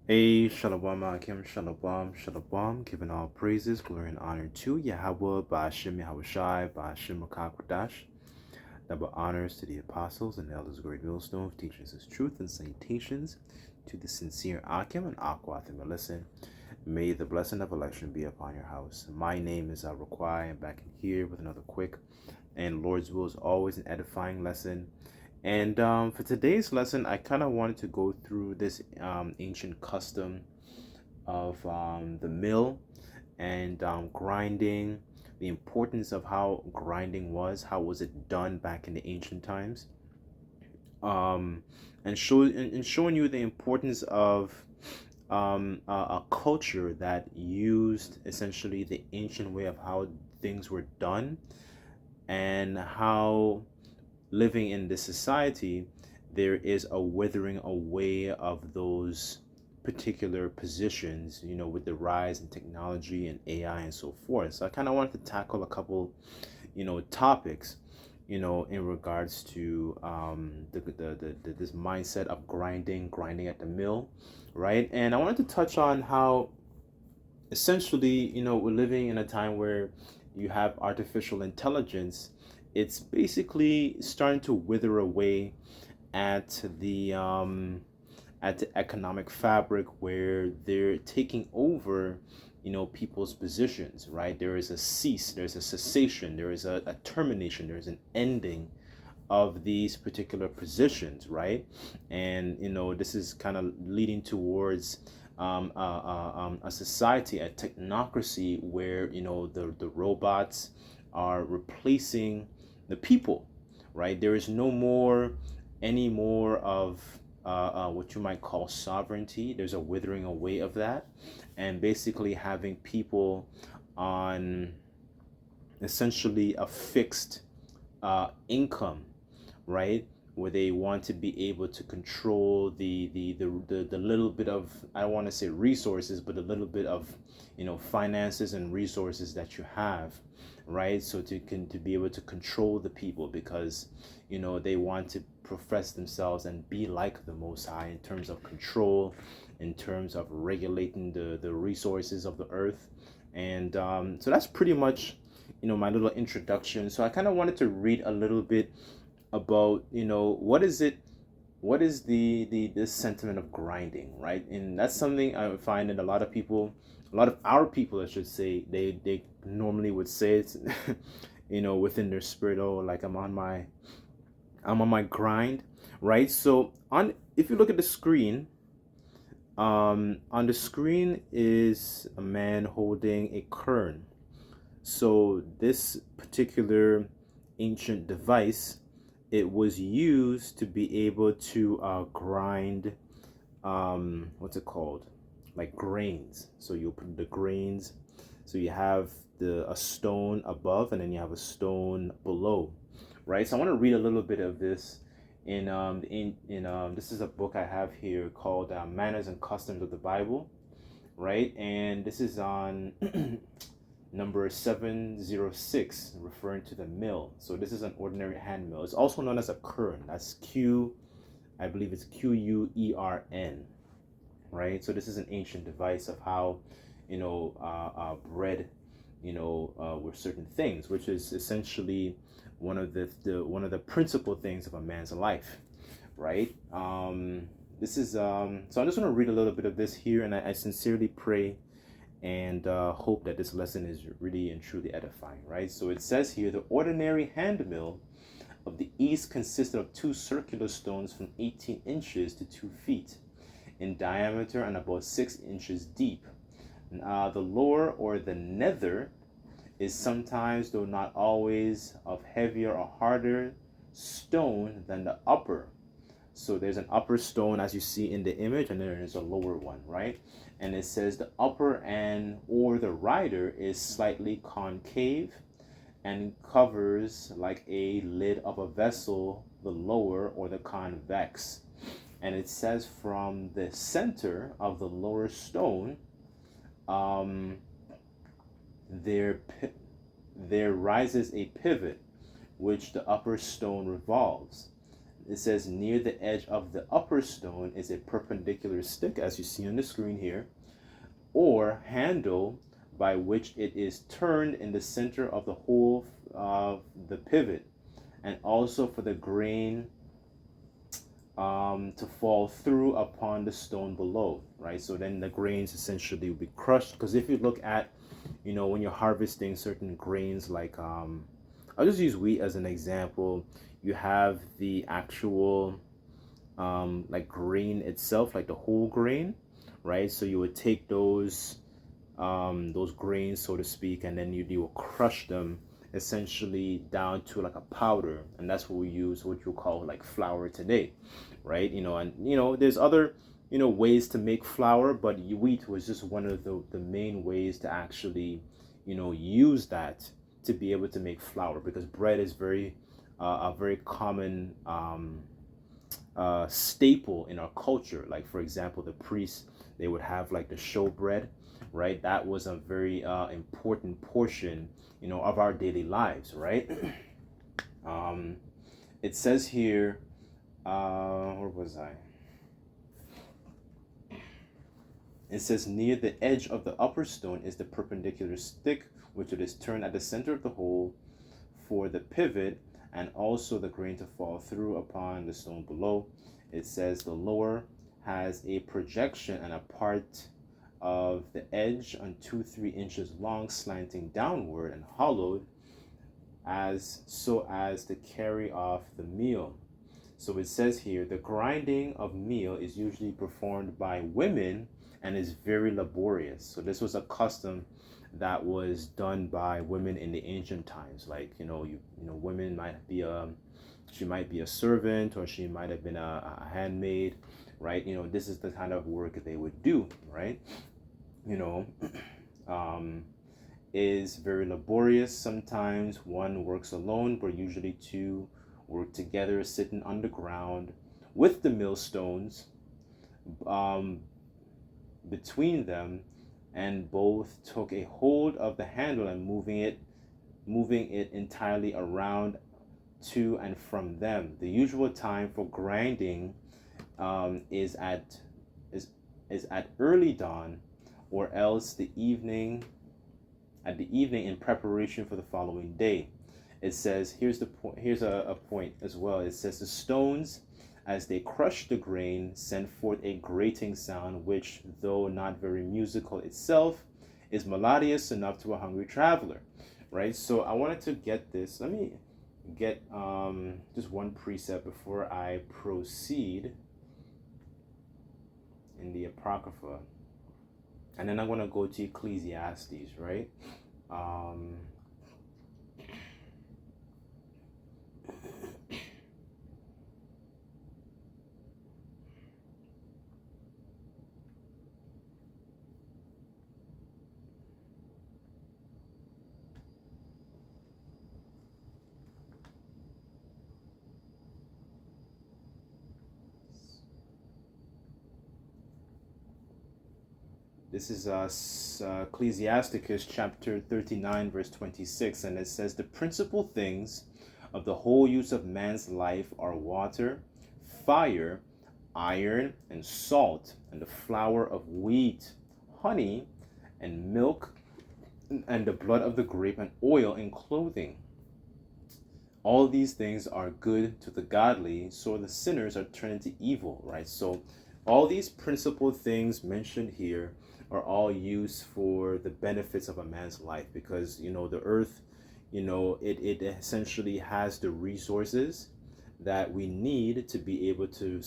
A Shalom Akim Shalom, giving all praises, glory, and honor to Yahweh, Ba'ashim Yahushai, Ba'ashim Makakwadash. Double honors to the apostles and elders of Great Millstone, teachers his truth and salutations to the sincere Akim and Akwath and listen. May the blessing of election be upon your house. My name is Raquai. I'm back in here with another quick and Lord's will is always an edifying lesson. And for today's lesson, I kind of wanted to go through this ancient custom of the mill and grinding, the importance of how grinding was, how was it done back in the ancient times, um, and showing you the importance of a culture that used essentially the ancient way of how things were done and how living in this society, there is a withering away of those particular positions, with the rise in technology and AI and so forth. So I kind of wanted to tackle a couple, topics, in regards to this mindset of grinding at the mill, right? And I wanted to touch on how essentially, we're living in a time where you have artificial intelligence. It's basically starting to wither away at the economic fabric where they're taking over, people's positions, right? There is a cease, there's a cessation, there is a termination, there's an ending of these particular positions, right? And this is kind of leading towards a society, a technocracy where the robots are replacing the people, right? There is no more any more of what you might call sovereignty. There's a withering away of that, and basically having people on essentially a fixed income, right? Where they want to be able to control the little bit of, I don't want to say resources, but a little bit of finances and resources that you have, right? So to be able to control the people, because they want to profess themselves and be like the Most High in terms of control, in terms of regulating the resources of the earth. And so that's pretty much my little introduction. So I kind of wanted to read a little bit about what is the sentiment of grinding, right? And that's something I find that a lot of our people, I should say, they normally would say it's within their spirit, oh, like I'm on my grind, right? So on if you look at the screen, on the screen is a man holding a kern. So this particular ancient device, it was used to be able to grind, what's it called, like grains. So you put the grains, so you have a stone above and then you have a stone below, right? So I want to read a little bit of this in this is a book I have here called Manners and Customs of the Bible, right? And this is on number 706, referring to the mill. So this is an ordinary hand mill. It's also known as a quern. That's I believe it's Quern, right? So this is an ancient device of how, bread, were certain things, which is essentially one of the principal things of a man's life, right? This is so I'm just going to read a little bit of this here, and I sincerely pray and hope that this lesson is really and truly edifying, right? So it says here, the ordinary hand mill of the East consisted of two circular stones from 18 inches to 2 feet in diameter and about 6 inches deep. The lower, or the nether, is sometimes, though not always, of heavier or harder stone than the upper. So there's an upper stone, as you see in the image, and there is a lower one, right? And it says the upper and or the rider is slightly concave and covers, like a lid of a vessel, the lower, or the convex. And it says from the center of the lower stone, there rises a pivot, which the upper stone revolves. It says near the edge of the upper stone is a perpendicular stick, as you see on the screen here, or handle by which it is turned in the center of the hole of the pivot, and also for the grain to fall through upon the stone below, right? So then the grains essentially will be crushed. Because if you look at, when you're harvesting certain grains, like I'll just use wheat as an example. You have the actual like grain itself, like the whole grain, right? So you would take those grains, so to speak, and then you will crush them essentially down to like a powder, and that's what we use, what you call like flour today, right? And there's other ways to make flour, but wheat was just one of the main ways to actually use that to be able to make flour, because bread is a very common staple in our culture. Like, for example, the priests, they would have like the showbread, right? That was a very important portion of our daily lives, right? It says here, where was I? It says near the edge of the upper stone is the perpendicular stick, which it is turned at the center of the hole for the pivot, and also the grain to fall through upon the stone below. It says the lower has a projection and a part of the edge on 2-3 inches long, slanting downward and hollowed so as to carry off the meal. So it says here, the grinding of meal is usually performed by women and is very laborious. So this was a custom that was done by women in the ancient times. Like, women might be she might be a servant, or she might have been a handmaid, right? This is the kind of work they would do, right? Is very laborious. Sometimes one works alone, but usually two work together, sitting on the ground with the millstones between them, and both took a hold of the handle and moving it entirely around to and from them. The usual time for grinding is at early dawn, or else the evening in preparation for the following day. It says, here's a point as well. It says the stones, as they crush the grain, send forth a grating sound, which, though not very musical itself, is melodious enough to a hungry traveler, right? So I wanted to get this. Let me get just one precept before I proceed in the Apocrypha. And then I'm going to go to Ecclesiastes, right? This is Ecclesiasticus chapter 39, verse 26, and it says, the principal things of the whole use of man's life are water, fire, iron, and salt, and the flour of wheat, honey, and milk, and the blood of the grape, and oil, and clothing. All these things are good to the godly, so the sinners are turned into evil, right? So all these principal things mentioned here are all used for the benefits of a man's life, because the earth, it essentially has the resources that we need to be able to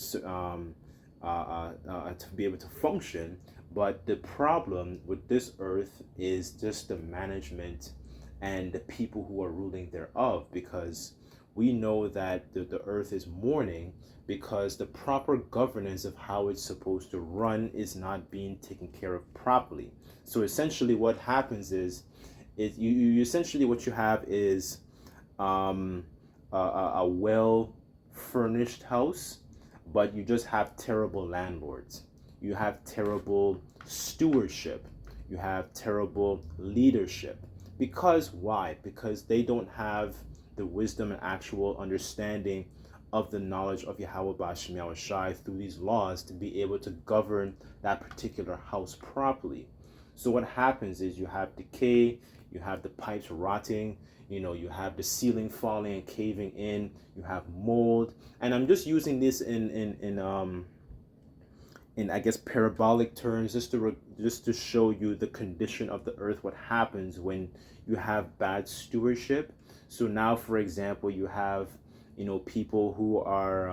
function. But the problem with this earth is just the management and the people who are ruling thereof, because we know that the earth is mourning because the proper governance of how it's supposed to run is not being taken care of properly. So essentially what happens is you essentially what you have is a well furnished house, but you just have terrible landlords. You have terrible stewardship. You have terrible leadership. Because why? Because they don't have the wisdom and actual understanding of the knowledge of Yahweh Bashim Yahushai through these laws to be able to govern that particular house properly. So what happens is you have decay, you have the pipes rotting, you have the ceiling falling and caving in, you have mold. And I'm just using this in I guess parabolic terms, just to show you the condition of the earth, what happens when you have bad stewardship. So now, for example, you have people who are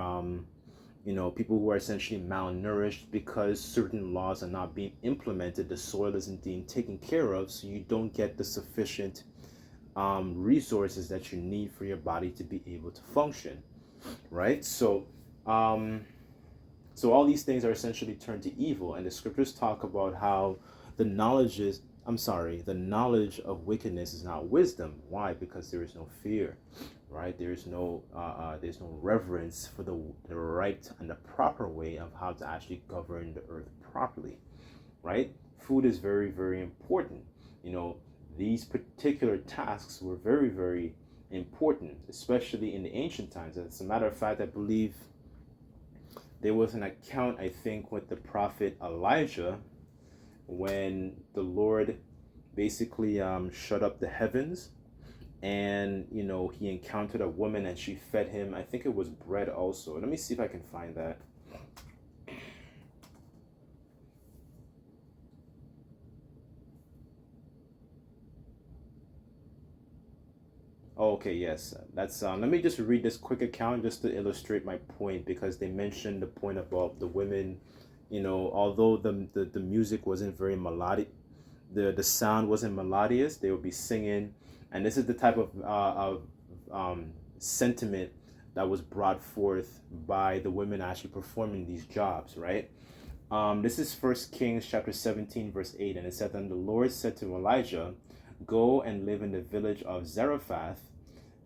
people who are essentially malnourished because certain laws are not being implemented. The soil isn't being taken care of, so you don't get the sufficient resources that you need for your body to be able to function, right? So all these things are essentially turned to evil, and the scriptures talk about how the knowledge of wickedness is not wisdom. Why? Because there is no fear, right? There's no reverence for the right and the proper way of how to actually govern the earth properly, right? Food is very, very important. These particular tasks were very, very important, especially in the ancient times. As a matter of fact, I believe there was an account, I think, with the prophet Elijah when the Lord basically shut up the heavens, and he encountered a woman and she fed him. I think it was bread also. Let me see if I can find that. Okay, yes, that's let me just read this quick account just to illustrate my point, because they mentioned the point about the women. Although the music wasn't very melodic, the sound wasn't melodious, they would be singing. And this is the type of sentiment that was brought forth by the women actually performing these jobs, right? This is First Kings chapter 17 verse 8, and it said, "Then the Lord said to Elijah, go and live in the village of Zarephath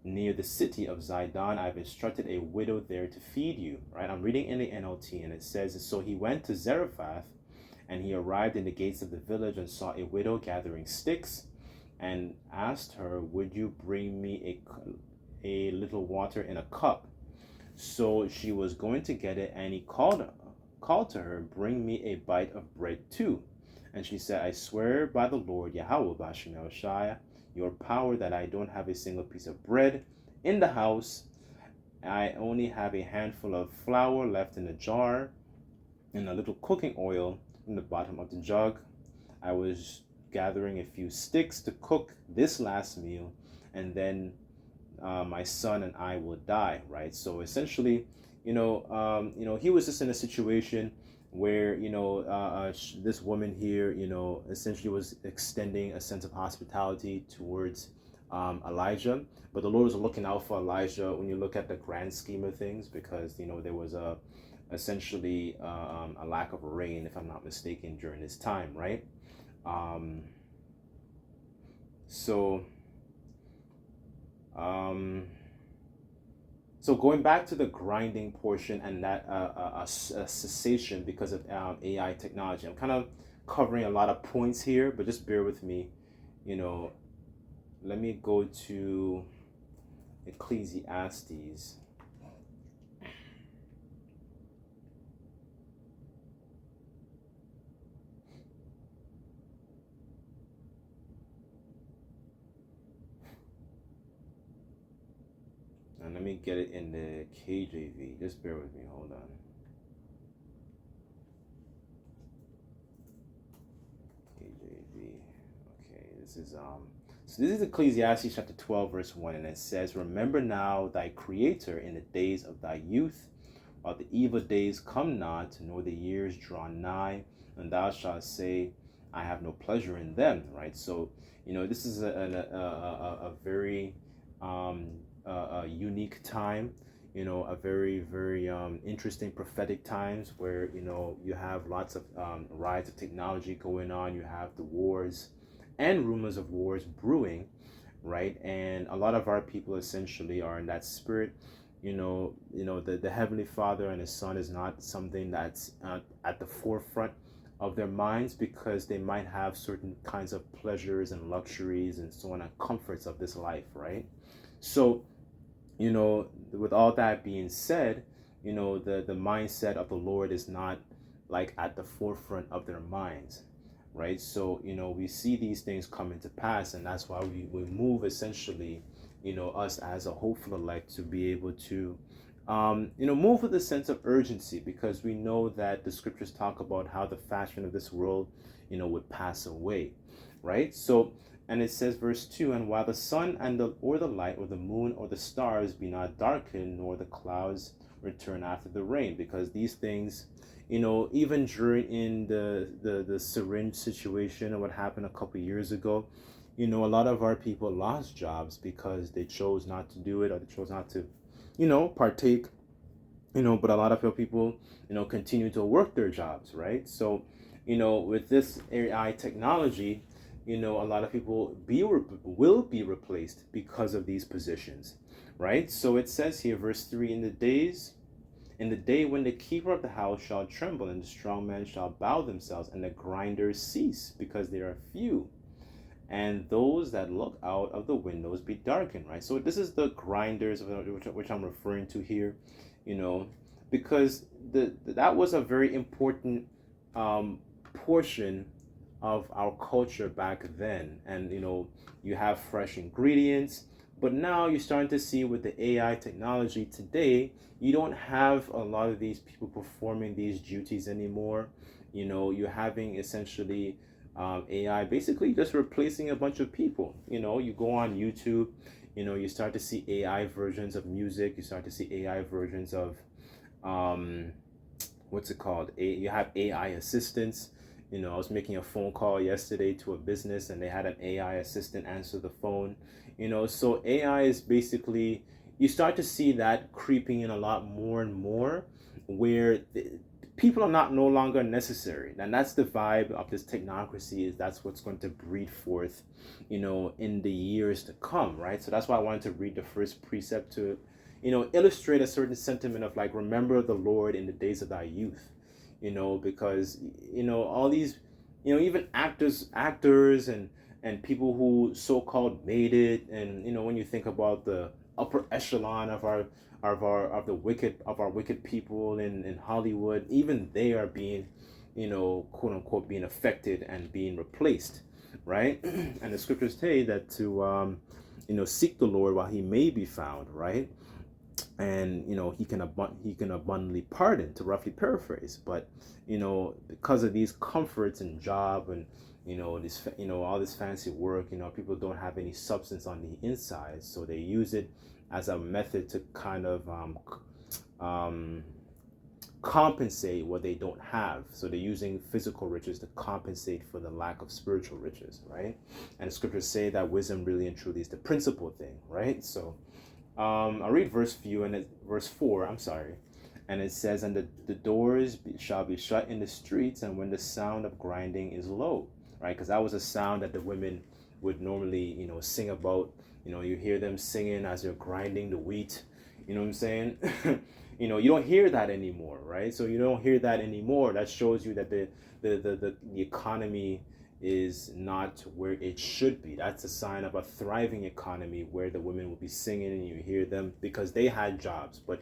near the city of Zidon. I've instructed a widow there to feed you." Right? I'm reading in the NLT, and it says, "So he went to Zarephath, and he arrived in the gates of the village and saw a widow gathering sticks, and asked her, 'Would you bring me a little water in a cup?' So she was going to get it, and he called to her, 'Bring me a bite of bread too.' And she said, 'I swear by the Lord Yahweh Bashim Yahushai, your power, that I don't have a single piece of bread in the house. I only have a handful of flour left in the jar and a little cooking oil in the bottom of the jug. I was gathering a few sticks to cook this last meal, and then my son and I will die." Right? So essentially, he was just in a situation where this woman here essentially was extending a sense of hospitality towards Elijah. But the Lord was looking out for Elijah when you look at the grand scheme of things, because there was essentially a lack of rain, if I'm not mistaken, during this time, right? um so um So going back to the grinding portion and that a cessation because of AI technology, I'm kind of covering a lot of points here, but just bear with me. You know, let me go to Ecclesiastes. And let me get it in the KJV. Just bear with me. Hold on. KJV. Okay, so this is Ecclesiastes chapter 12, verse 1, and it says, "Remember now thy Creator in the days of thy youth, while the evil days come not, nor the years draw nigh, and thou shalt say, I have no pleasure in them." Right? So, this is a very unique time, a very, very interesting prophetic times where, you have lots of rise of technology going on. You have the wars and rumors of wars brewing, right? And a lot of our people essentially are in that spirit. The Heavenly Father and His Son is not something that's at the forefront of their minds, because they might have certain kinds of pleasures and luxuries and so on and comforts of this life, right? So with all that being said, the mindset of the Lord is not like at the forefront of their minds, right? So, we see these things come into pass, and that's why we move essentially, us as a hopeful elect to be able to, move with a sense of urgency, because we know that the scriptures talk about how the fashion of this world, would pass away, right? So, and it says, verse 2, and while the sun and the light or the moon or the stars be not darkened, nor the clouds return after the rain, because these things, even during in the syringe situation and what happened a couple years ago, a lot of our people lost jobs because they chose not to do it, or they chose not to, partake, but a lot of people, continue to work their jobs, right? So, with this AI technology, a lot of people will be replaced because of these positions, right? So it says here, verse 3, in the day when the keeper of the house shall tremble, and the strong men shall bow themselves, and the grinders cease, because they are few, and those that look out of the windows be darkened, right? So this is the grinders, which I'm referring to here, because that was a very important portion of our culture back then. And you have fresh ingredients, but now you're starting to see with the AI technology today, you don't have a lot of these people performing these duties anymore. You're having essentially AI basically just replacing a bunch of people. You go on YouTube, you start to see AI versions of music, you start to see AI versions of what's it called? You have AI assistants. I was making a phone call yesterday to a business, and they had an AI assistant answer the phone. So AI is basically, you start to see that creeping in a lot more and more, where people are not no longer necessary. And that's the vibe of this technocracy, is that's what's going to breed forth, in the years to come, right? So that's why I wanted to read the first precept to, illustrate a certain sentiment of like, remember the Lord in the days of thy youth, because, all these, even actors and people who so-called made it. And, when you think about the upper echelon of our wicked people in Hollywood, even they are being, quote unquote, being affected and being replaced, right? And the scriptures say that to, seek the Lord while he may be found, right? And he can abundantly pardon, to roughly paraphrase. But because of these comforts and job and this all this fancy work, people don't have any substance on the inside, so they use it as a method to kind of compensate what they don't have. So they're using physical riches to compensate for the lack of spiritual riches, right? And the scriptures say that wisdom really and truly is the principal thing, right? So I'll read verse 4, I'm sorry. And it says, and the doors shall be shut in the streets, and when the sound of grinding is low, right? Because that was a sound that the women would normally, sing about. You hear them singing as they're grinding the wheat. You know what I'm saying? You don't hear that anymore, right? So you don't hear that anymore. That shows you that the economy is not where it should be. That's a sign of a thriving economy where the women will be singing and you hear them because they had jobs. But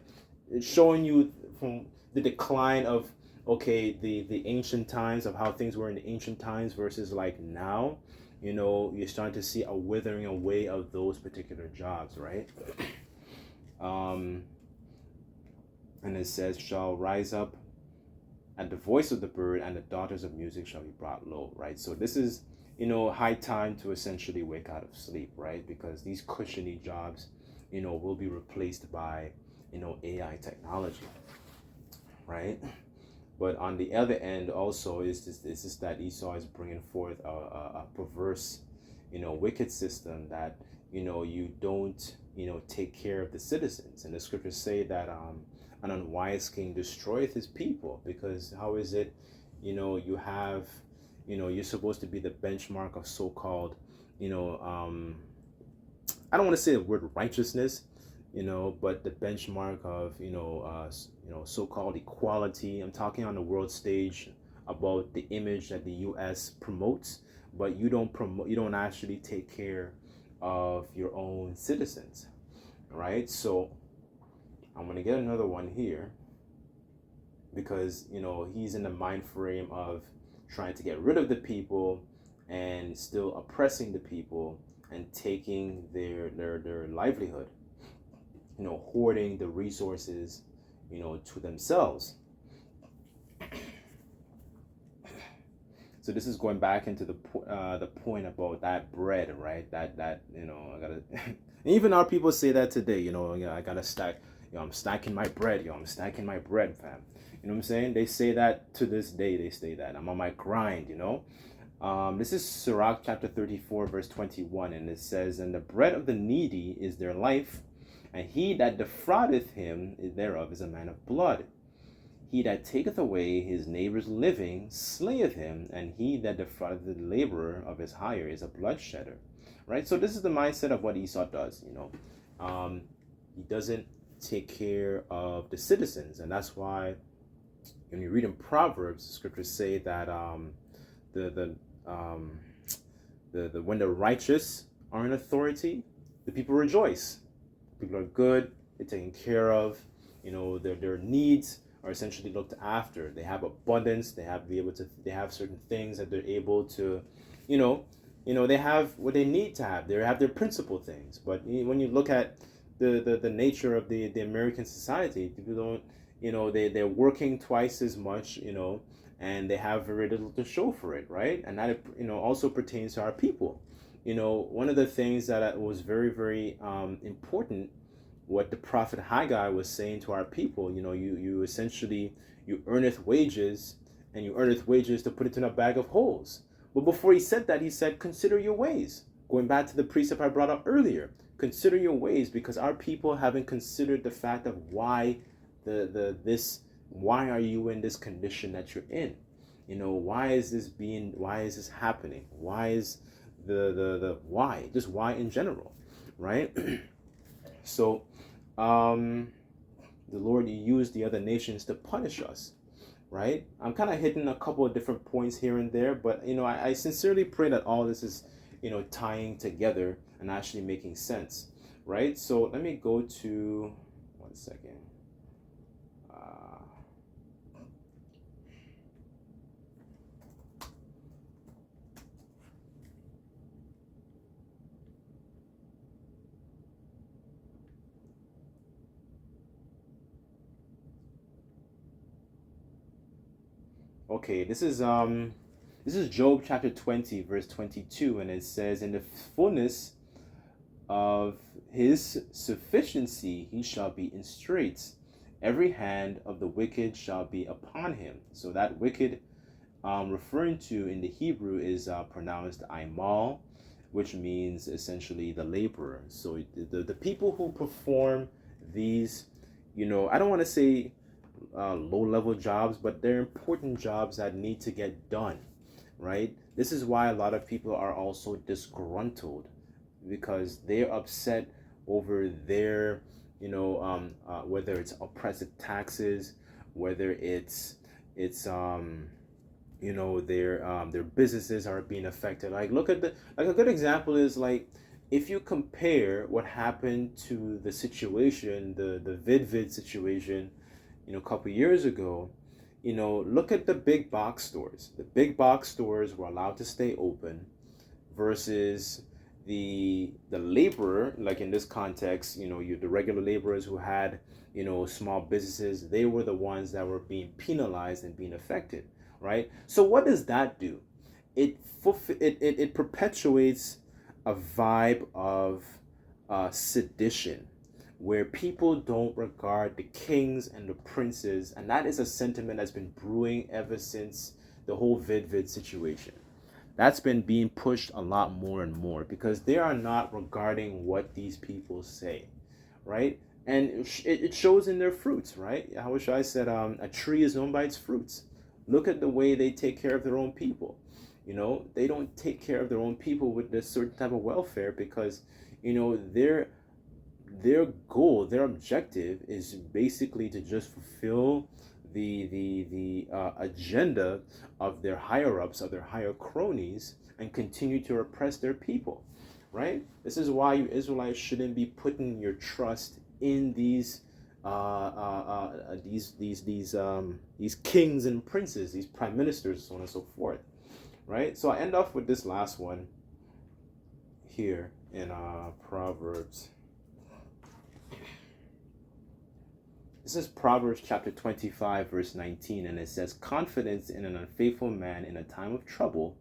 it's showing you from the decline of, okay, the ancient times, of how things were in the ancient times versus like now. You're starting to see a withering away of those particular jobs, right? And it says, shall rise up at the voice of the bird, and the daughters of music shall be brought low, right? So this is, high time to essentially wake out of sleep, right? Because these cushiony jobs, will be replaced by, AI technology, right? But on the other end, also, is this that Esau is bringing forth a perverse, wicked system that, you don't, take care of the citizens. And the scriptures say that an unwise king destroyeth his people, because how is it, you have, you're supposed to be the benchmark of so-called, I don't want to say the word righteousness, but the benchmark of, so-called equality. I'm talking on the world stage about the image that the U.S. promotes, but you don't actually take care of your own citizens, right? So I'm gonna get another one here because he's in the mind frame of trying to get rid of the people and still oppressing the people and taking their livelihood, hoarding the resources, to themselves. So this is going back into the point about that bread, right? That I gotta. Even our people say that today. I gotta stack. I'm stacking my bread. I'm stacking my bread, fam. You know what I'm saying? They say that to this day. They say that I'm on my grind. This is Sirach chapter 34, verse 21, and it says, "And the bread of the needy is their life, and he that defraudeth him thereof is a man of blood. He that taketh away his neighbor's living slayeth him, and he that defraudeth the laborer of his hire is a bloodshedder." Right? So this is the mindset of what Esau does. He doesn't take care of the citizens, and that's why when you read in Proverbs, the scriptures say that the when the righteous are in authority, the people rejoice. People are good. They're taken care of. Their needs are essentially looked after. They have abundance. They have certain things that they're able to, they have what they need to have. They have their principal things. But when you look at the nature of the American society, people don't, they're working twice as much, and they have very little to show for it, right? And that, also pertains to our people. One of the things that was very, very important, what the prophet Haggai was saying to our people, you essentially, you earneth wages, and you earneth wages to put it in a bag of holes. But before he said that, he said, consider your ways. Going back to the precept I brought up earlier, consider your ways, because our people haven't considered the fact of why why are you in this condition that you're in? Why is this happening? Why is why? Just why in general, right? So, the Lord used the other nations to punish us, right? I'm kind of hitting a couple of different points here and there, but I sincerely pray that all this is tying together and actually making sense, right? So let me go to 1 second. Okay, this is Job chapter 20, verse 22, and it says, "In the fullness of his sufficiency he shall be in straits. Every hand of the wicked shall be upon him." So that wicked, referring to in the Hebrew, is pronounced aimal, which means essentially the laborer. So the people who perform these, I don't want to say low-level jobs, but they're important jobs that need to get done, right? This is why a lot of people are also disgruntled, because they're upset over their, whether it's oppressive taxes, whether it's their businesses are being affected. Like, look at a good example is, like, if you compare what happened to the situation, the VidVid situation, a couple years ago, look at the big box stores. The big box stores were allowed to stay open versus the laborer, like in this context, the regular laborers who had, small businesses, they were the ones that were being penalized and being affected, right? So what does that do? It perpetuates a vibe of sedition, where people don't regard the kings and the princes, and that is a sentiment that's been brewing ever since the whole VidVid situation. That's been being pushed a lot more and more, because they are not regarding what these people say, right? And it shows in their fruits, right? I wish I said a tree is known by its fruits. Look at the way they take care of their own people. They don't take care of their own people with this certain type of welfare, because their goal, their objective is basically to just fulfill the agenda of their higher ups, of their higher cronies, and continue to oppress their people, right? This is why you Israelites shouldn't be putting your trust in these kings and princes, these prime ministers, so on and so forth, right? So I end off with this last one here in Proverbs. This is Proverbs chapter 25, verse 19, and it says, confidence in an unfaithful man in a time of trouble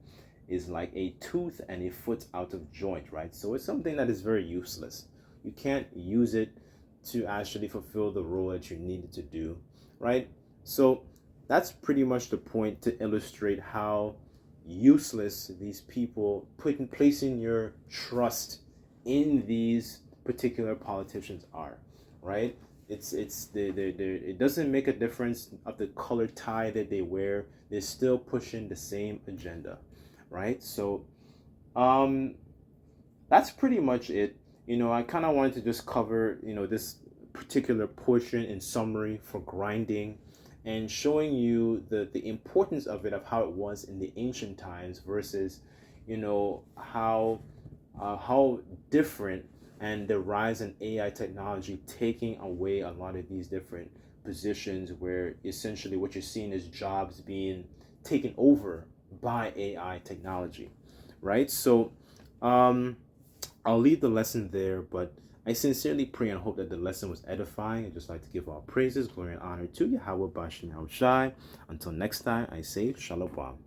is like a tooth and a foot out of joint, right? So it's something that is very useless. You can't use it to actually fulfill the role that you needed to do, right? So that's pretty much the point, to illustrate how useless these people placing your trust in these particular politicians are, right? It doesn't make a difference of the color tie that they wear. They're still pushing the same agenda, right? So that's pretty much it. I kind of wanted to just cover this particular portion in summary for grinding, and showing you the importance of it, of how it was in the ancient times versus how different, and the rise in AI technology taking away a lot of these different positions, where essentially what you're seeing is jobs being taken over by AI technology, right? So I'll leave the lesson there, but I sincerely pray and hope that the lesson was edifying. I'd just like to give all praises, glory, and honor to Yahweh Bashem Shai. Until next time, I say Shalom.